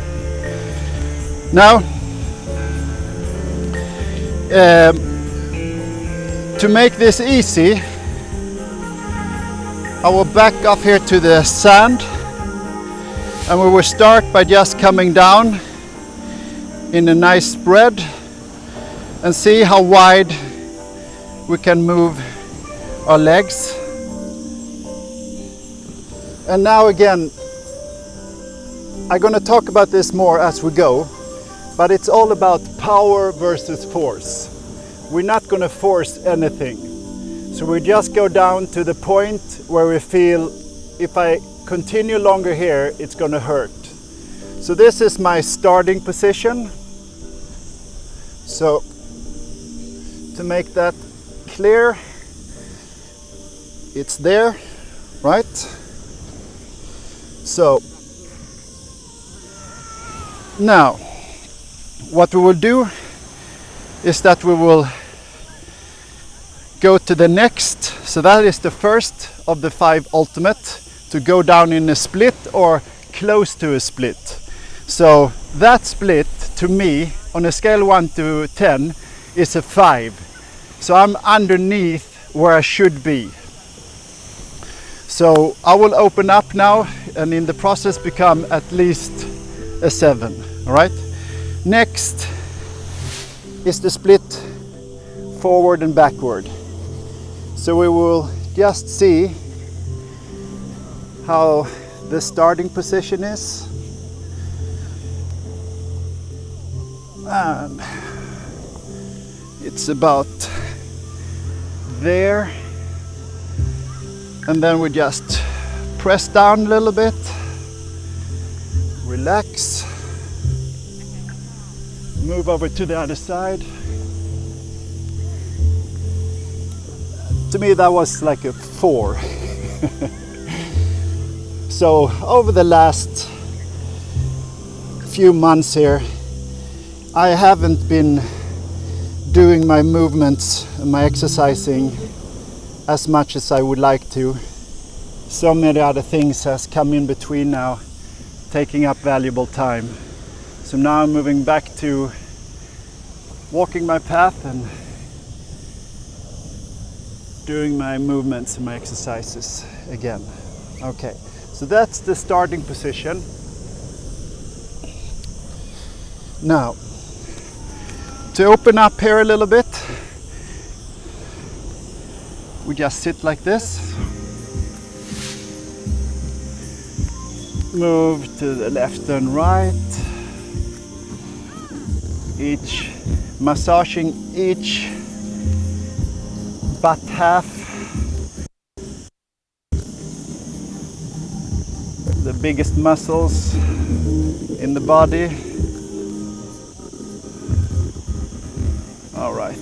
Now, to make this easy, I will back off here to the sand, and we will start by just coming down in a nice spread and see how wide we can move our legs. And now again, I'm going to talk about this more as we go, but it's all about power versus force. We're not going to force anything. So we just go down to the point where we feel if I continue longer here, it's going to hurt. So this is my starting position. So to make that clear, it's there, right? So now what we will do is that we will go to the next. So that is the first of the 5 ultimate, to go down in a split or close to a split. So that split to me on a scale 1 to 10 is a 5. So I'm underneath where I should be. So I will open up now and in the process become at least a 7. All right. Next is the split forward and backward. So we will just see how the starting position is. And it's about there. And then we just press down a little bit, relax, move over to the other side. To me that was like a 4. So over the last few months here, I haven't been doing my movements and my exercising as much as I would like to. So many other things has come in between now, taking up valuable time. So now I'm moving back to walking my path and doing my movements and my exercises again. Okay, so that's the starting position. Now, to open up here a little bit, we just sit like this. Move to the left and right. Massaging each butt half. The biggest muscles in the body. All right.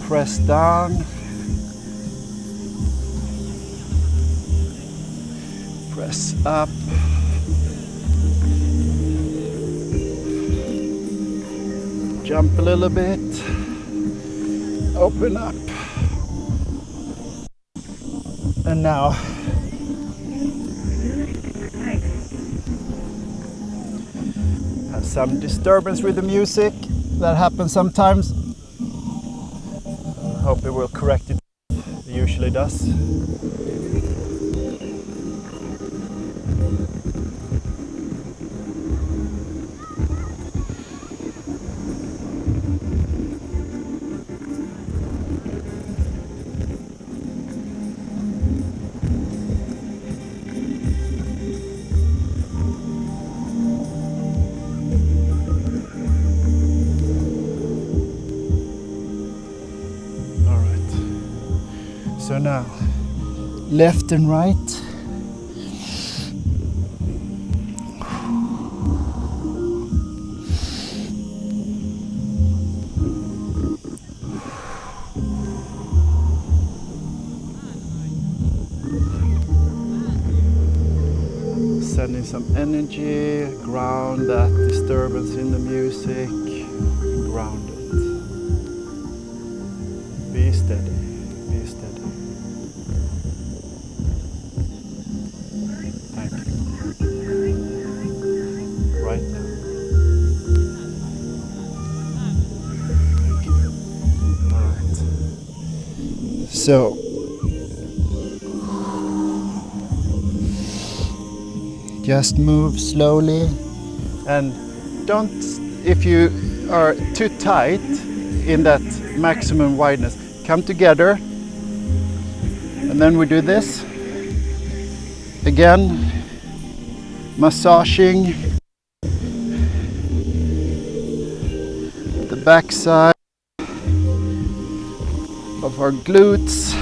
Press down. Press up. Jump a little bit. Open up. And now have some disturbance with the music. That happens sometimes. I hope it will correct it. It usually does. So now, left and right. Sending some energy, ground that disturbance in the music, ground it. Be steady. Be steady. Thank you. Right now. Thank you. All right. So, just move slowly, and don't, if you are too tight in that maximum wideness, come together, and then we do this again, massaging the backside of our glutes,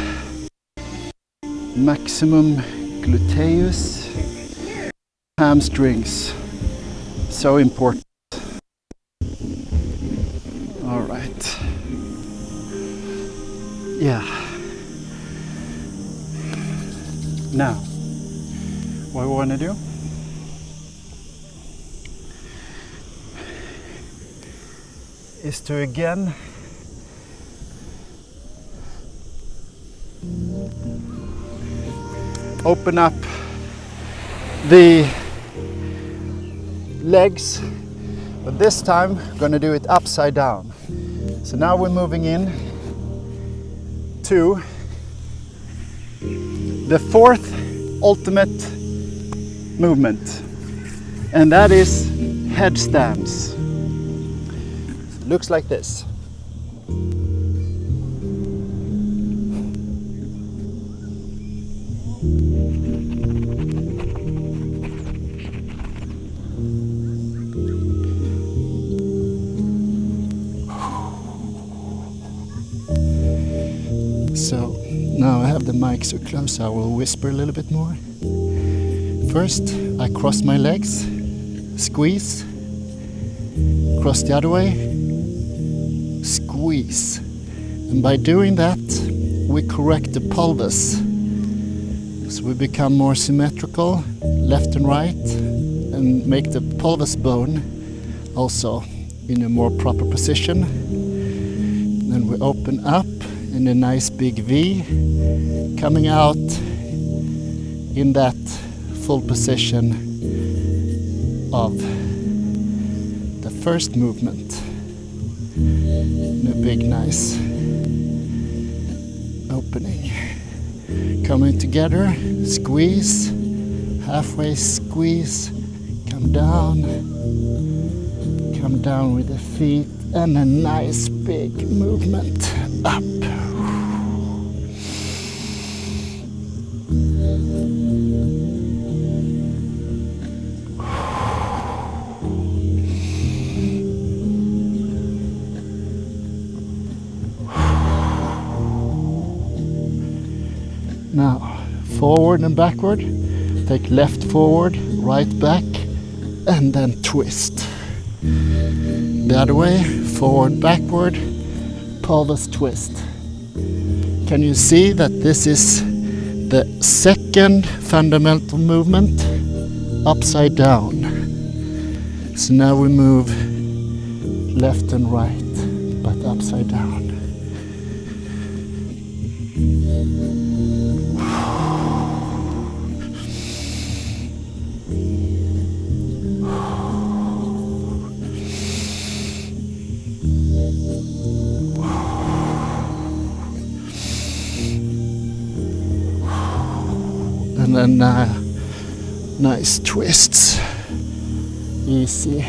maximum gluteus, hamstrings, so important. All right. Yeah. Now, what we want to do is to again open up the legs, but this time we're going to do it upside down. So now we're moving in to the fourth ultimate movement, and that is headstands. Looks like this. So now I have the mic so close I will whisper a little bit more. First I cross my legs, squeeze, cross the other way, squeeze. And by doing that we correct the pelvis. So we become more symmetrical, left and right, and make the pelvis bone also in a more proper position. Then we open up in a nice big V, coming out in that full position of the first movement. In a big nice opening. Coming together, squeeze, halfway squeeze, come down with the feet, and a nice big movement up. Now, forward and backward. Take left forward, right back, and then twist. The other way, forward, backward, pelvis twist. Can you see that this is the second fundamental movement upside down? So now we move left and right, but upside down. And then nice twists, easy.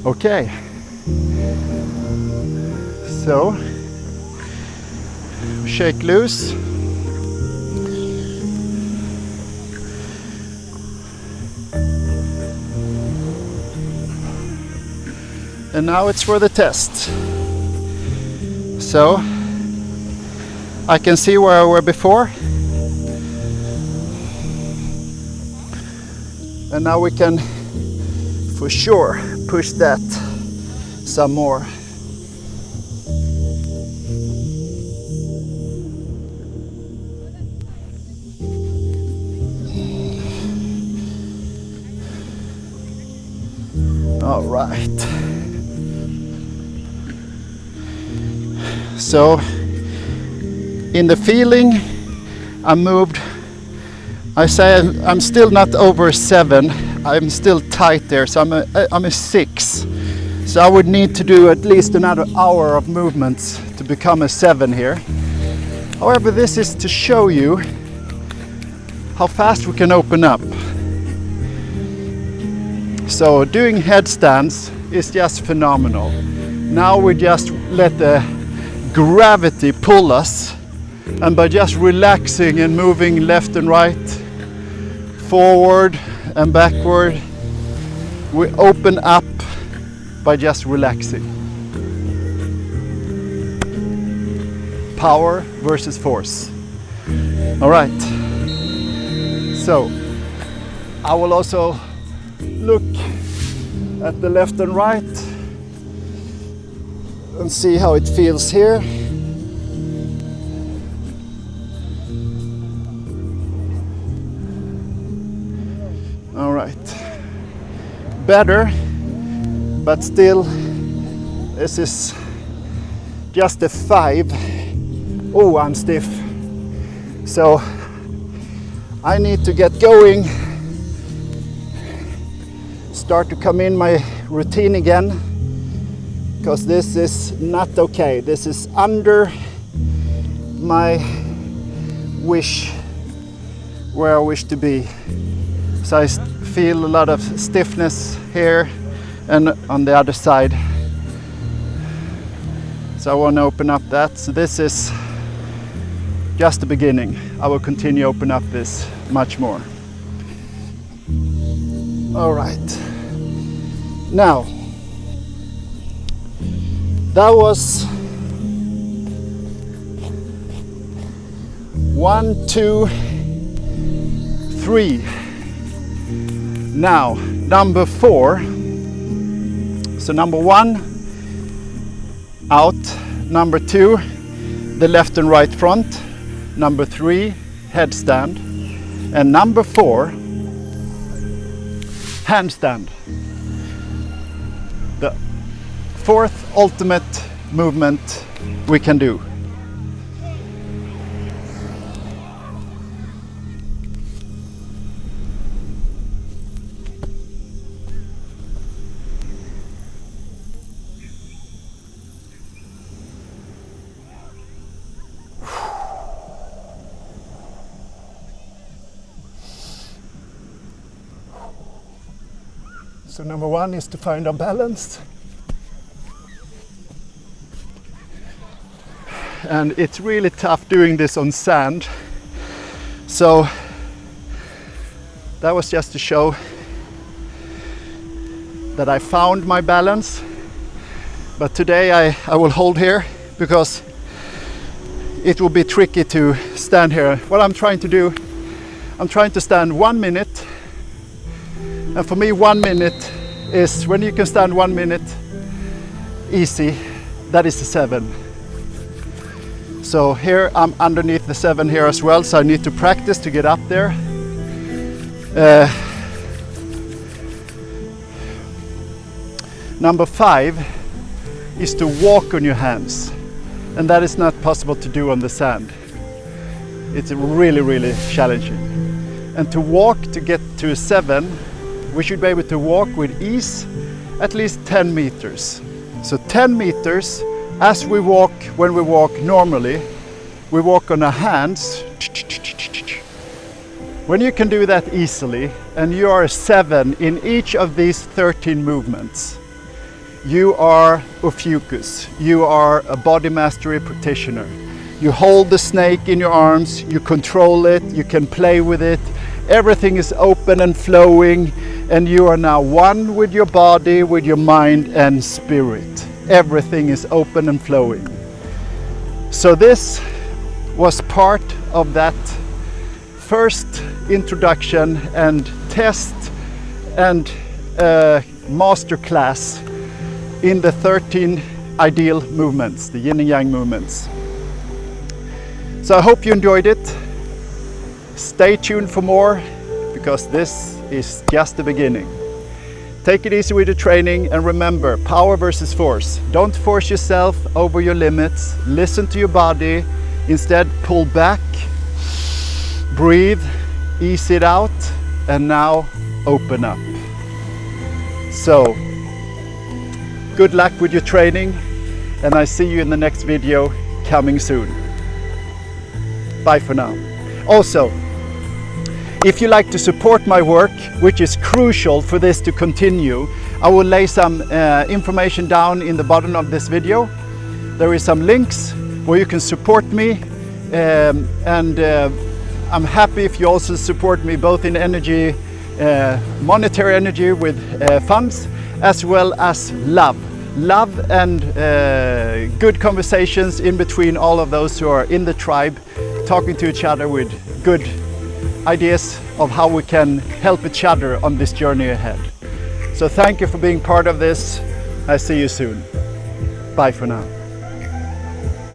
Okay, so shake loose. And now it's for the test. So I can see where I were before. And now we can for sure push that some more. All right. So in the feeling I moved, I say I'm still not over 7, I'm still tight there, so I'm a 6. So I would need to do at least another hour of movements to become a 7 here. However, this is to show you how fast we can open up. So doing headstands is just phenomenal. Now we just let the gravity pull us, and by just relaxing and moving left and right, forward and backward, we open up by just relaxing. power versus force. All right, so I will also look at the left and right and see how it feels here. All right, better, but still this is just a 5. Oh, I'm stiff. So I need to get going, start to come in my routine again, because this is not okay. This is under my wish, where I wish to be. So I feel a lot of stiffness here and on the other side. So I want to open up that. So this is just the beginning. I will continue to open up this much more. All right. Now, that was 1, 2, 3. Now, number 4. So number 1, out. Number 2, the left and right front. Number 3, headstand. And number 4, handstand. The 4th ultimate movement we can do. So number 1 is to find our balance. And it's really tough doing this on sand. So that was just to show that I found my balance. But today I will hold here because it will be tricky to stand here. What I'm trying to do, I'm trying to stand 1 minute. And for me, 1 minute is when you can stand 1 minute easy, that is the 7. So here I'm underneath the 7 here as well, so I need to practice to get up there. Number 5 is to walk on your hands, and that is not possible to do on the sand. It's really, really challenging. And to walk to get to a 7, we should be able to walk with ease at least 10 meters. So 10 meters as we walk, when we walk normally, we walk on our hands. When you can do that easily and you are a 7 in each of these 13 movements, you are Ophiuchus, you are a body mastery practitioner. You hold the snake in your arms, you control it, you can play with it, everything is open and flowing, and you are now one with your body, with your mind and spirit. Everything is open and flowing. So this was part of that first introduction and test and master class in the 13 ideal movements, the yin and yang movements. So I hope you enjoyed it. Stay tuned for more, because this is just the beginning. Take it easy with the training, and remember, power versus force. Don't force yourself over your limits. Listen to your body. Instead, pull back, breathe, ease it out, and now open up. So, good luck with your training, and I see you in the next video coming soon. Bye for now. Also, if you like to support my work, which is crucial for this to continue, I will lay some information down in the bottom of this video. There is some links where you can support me, and I'm happy if you also support me both in energy, monetary energy with funds, as well as love. love and good conversations in between all of those who are in the tribe, talking to each other with good ideas of how we can help each other on this journey ahead. So thank you for being part of this. I see you soon. Bye for now.